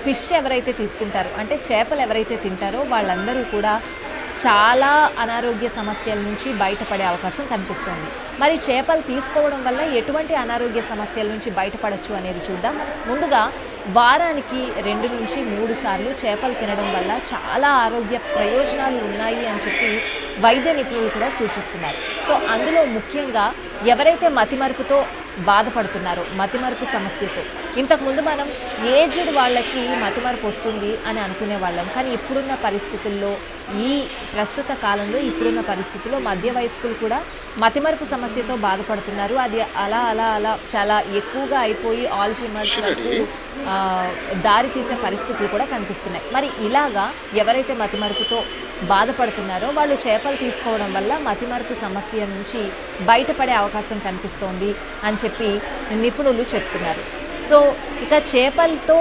Fish ఎవరైతే తీసుకుంటారో అంటే చేపలు ఎవరైతే తింటారో వాళ్ళందరూ కూడా చాలా అనారోగ్య సమస్యల నుంచి బయటపడే అవకాశం కనిపిస్తోంది. మరి చేపలు తీసుకోవడం వల్ల ఎటువంటి అనారోగ్య సమస్యల నుంచి బయటపడచ్చు అనేది చూద్దాం. ముందుగా వారానికి 2 నుంచి 3 సార్లు చేపలు తినడం వల్ల చాలా ఆరోగ్య ప్రయోజనాలు ఉన్నాయి అని చెప్పి వైద్య నిపుణులు కూడా సూచిస్తున్నారు. సో అందులో ముఖ్యంగా ఎవరైతే మతిమరుపుతో బాధపడుతున్నారో, మతిమరుపు సమస్యతో, ఇంతకుముందు మనం ఏజ్డ్ వాళ్ళకి మతిమరుపు వస్తుంది అని అనుకునే వాళ్ళం. కానీ ఇప్పుడున్న పరిస్థితుల్లో, ఈ ప్రస్తుత కాలంలో ఇప్పుడున్న పరిస్థితుల్లో మధ్య వయస్కులు కూడా మతిమరుపు సమస్యతో బాధపడుతున్నారు. అది అలా అలా అలా చాలా ఎక్కువగా అయిపోయి ఆల్జీమర్స్ వరకు దారి తీసే పరిస్థితులు కూడా కనిపిస్తున్నాయి. మరి ఇలాగా ఎవరైతే మతిమరుపుతో బాధపడుతున్నారో వాళ్ళు చేపలు తీసుకోవడం వల్ల మతిమరుపు సమస్య నుంచి బయటపడే అవకాశం కనిపిస్తోంది అని చెప్పి నిపుణులు చెప్తున్నారు. సో ఇక చేపలతో